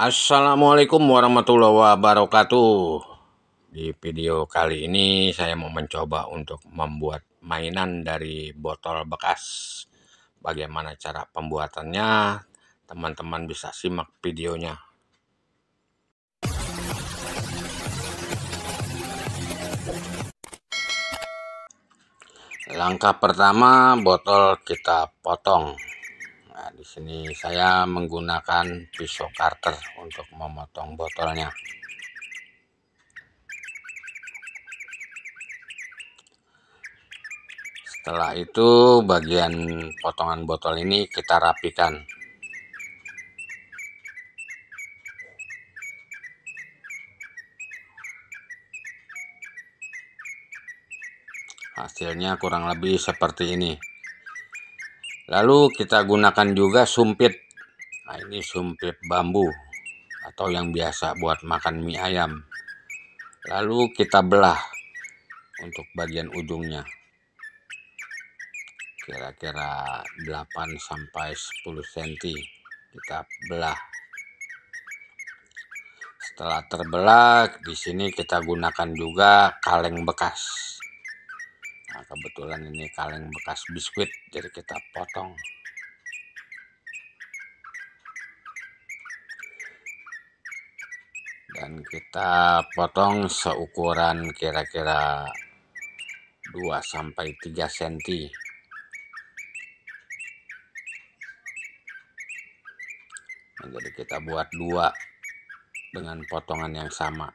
Assalamualaikum warahmatullahi wabarakatuh. Di video kali ini saya mau mencoba untuk membuat mainan dari botol bekas. Bagaimana cara pembuatannya? Teman-teman bisa simak videonya. Langkah pertama, botol kita potong. Nah, di sini saya menggunakan pisau cutter untuk memotong botolnya. Setelah itu bagian potongan botol ini kita rapikan. Hasilnya kurang lebih seperti ini. Lalu kita gunakan juga sumpit. Nah, ini sumpit bambu atau yang biasa buat makan mie ayam. Lalu kita belah untuk bagian ujungnya. Kira-kira 8-10 cm kita belah. Setelah terbelah, di sini kita gunakan juga kaleng bekas. Nah, kebetulan ini kaleng bekas biskuit, jadi kita potong. Dan kita potong seukuran kira-kira 2-3 cm. Nah, jadi kita buat 2 dengan potongan yang sama.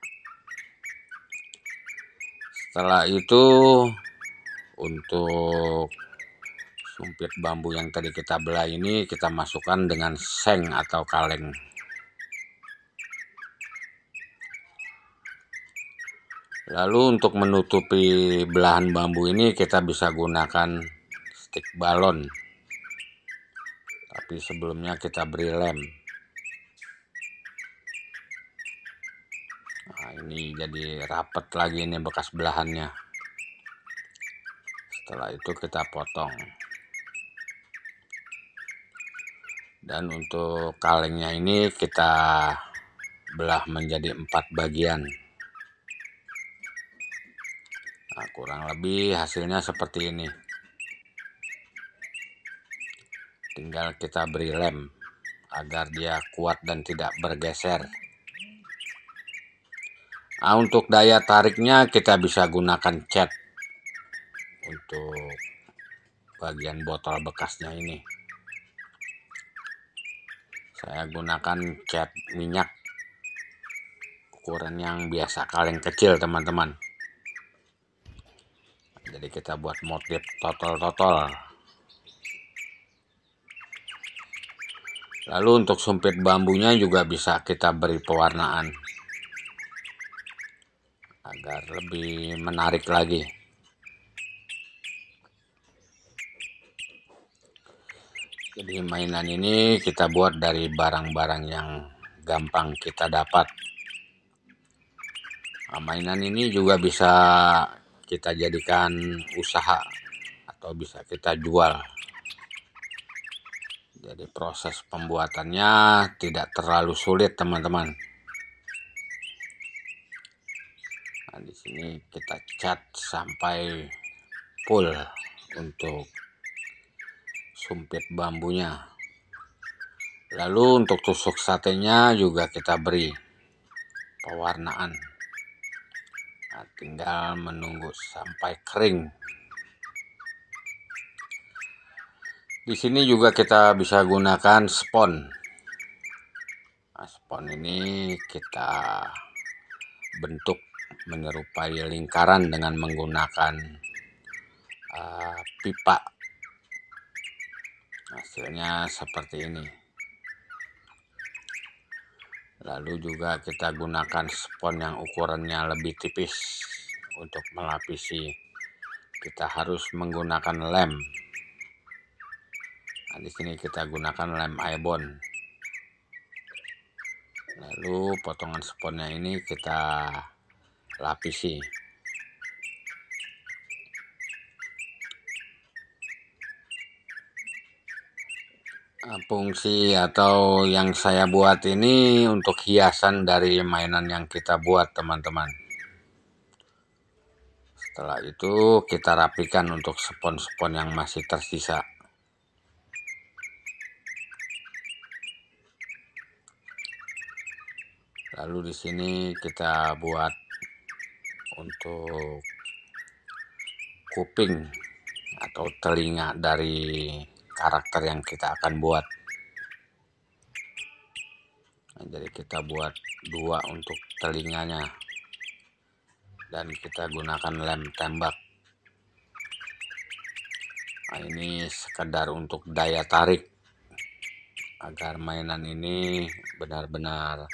Setelah itu untuk sumpit bambu yang tadi kita belah ini kita masukkan dengan seng atau kaleng. Lalu untuk menutupi belahan bambu ini kita bisa gunakan stik balon. Tapi sebelumnya kita beri lem. Nah, ini jadi rapet lagi ini bekas belahannya. Setelah itu kita potong. Dan untuk kalengnya ini kita belah menjadi 4 bagian. Nah, kurang lebih hasilnya seperti ini. Tinggal kita beri lem agar dia kuat dan tidak bergeser. Nah, untuk daya tariknya kita bisa gunakan cat untuk bagian botol bekasnya ini. Saya gunakan cat minyak ukuran yang biasa, kaleng kecil teman-teman. Jadi kita buat motif totol-totol. Lalu untuk sumpit bambunya juga bisa kita beri pewarnaan agar lebih menarik lagi. Jadi mainan ini kita buat dari barang-barang yang gampang kita dapat. Nah, mainan ini juga bisa kita jadikan usaha atau bisa kita jual. Jadi proses pembuatannya tidak terlalu sulit teman-teman. Nah, di sini kita cat sampai full untuk sumpit bambunya. Lalu untuk tusuk satenya juga kita beri pewarnaan. Nah, tinggal menunggu sampai kering. Di sini juga kita bisa gunakan spon. Nah, spon ini kita bentuk menyerupai lingkaran dengan menggunakan pipa. Hasilnya seperti ini. Lalu juga kita gunakan spon yang ukurannya lebih tipis untuk melapisi. Kita harus menggunakan lem. Nah, di sini kita gunakan lem Aebon. Lalu potongan sponnya ini kita lapisi. Fungsi atau yang saya buat ini untuk hiasan dari mainan yang kita buat, teman-teman. Setelah itu kita rapikan untuk spon-spon yang masih tersisa. Lalu di sini kita buat untuk kuping atau telinga dari karakter yang kita akan buat. Nah, jadi kita buat 2 untuk telinganya, dan kita gunakan lem tembak. Nah, ini sekedar untuk daya tarik agar mainan ini benar-benar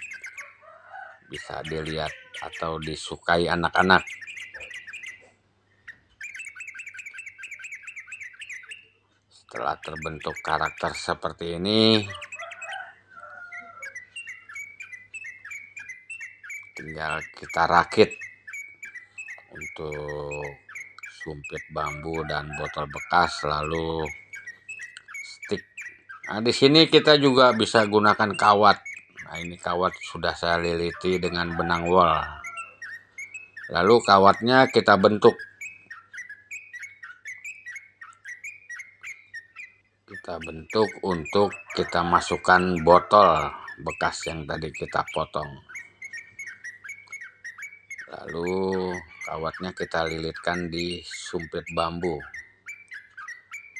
bisa dilihat atau disukai anak-anak. Setelah terbentuk karakter seperti ini, tinggal kita rakit untuk sumpit bambu dan botol bekas, lalu stick. Nah, di sini kita juga bisa gunakan kawat. Nah, ini kawat sudah saya liliti dengan benang wol. Lalu kawatnya kita bentuk. Kita bentuk untuk kita masukkan botol bekas yang tadi kita potong. Lalu kawatnya kita lilitkan di sumpit bambu.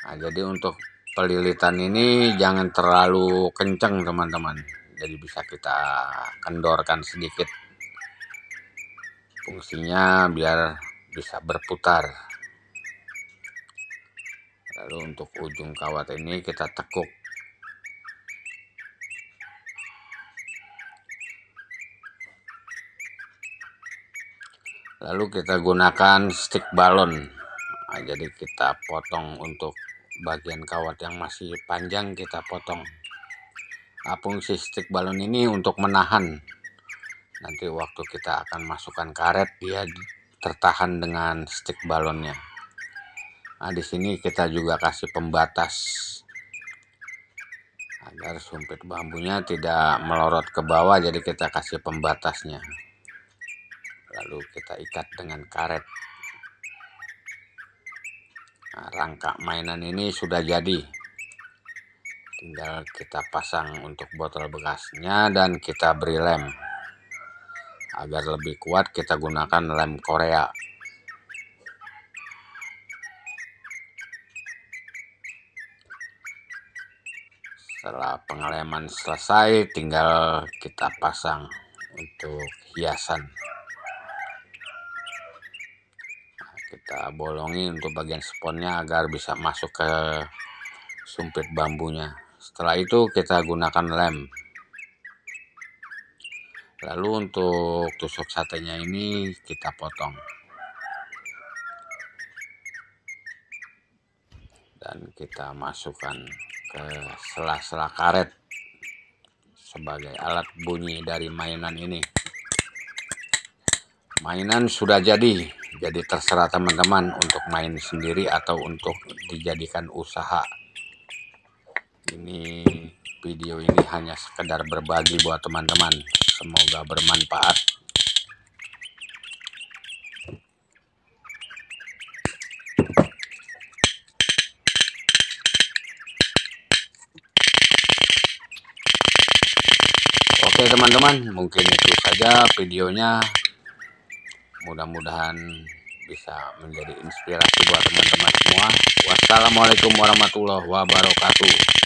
Nah, jadi untuk pelilitan ini jangan terlalu kencang, teman-teman. Jadi bisa kita kendorkan sedikit. Fungsinya biar bisa berputar. Lalu untuk ujung kawat ini kita tekuk. Lalu kita gunakan stick balon. Nah, jadi kita potong untuk bagian kawat yang masih panjang, kita potong. Nah, fungsi stick balon ini untuk menahan. Nanti waktu kita akan masukkan karet, dia tertahan dengan stick balonnya. Nah, di sini kita juga kasih pembatas agar sumpit bambunya tidak melorot ke bawah, jadi kita kasih pembatasnya. Lalu kita ikat dengan karet. Nah, rangka mainan ini sudah jadi. Tinggal kita pasang untuk botol bekasnya dan kita beri lem. Agar lebih kuat kita gunakan lem Korea. Setelah pengeleman selesai, tinggal kita pasang untuk hiasan. Nah, kita bolongi untuk bagian sponnya agar bisa masuk ke sumpit bambunya. Setelah itu kita gunakan lem. Lalu untuk tusuk satenya ini kita potong. Dan kita masukkan ke sela-sela karet sebagai alat bunyi dari mainan ini. Mainan sudah jadi terserah teman-teman untuk main sendiri atau untuk dijadikan usaha. Ini video ini hanya sekedar berbagi buat teman-teman, semoga bermanfaat. Oke teman-teman, mungkin itu saja videonya. Mudah-mudahan bisa menjadi inspirasi buat teman-teman semua. Wassalamualaikum warahmatullahi wabarakatuh.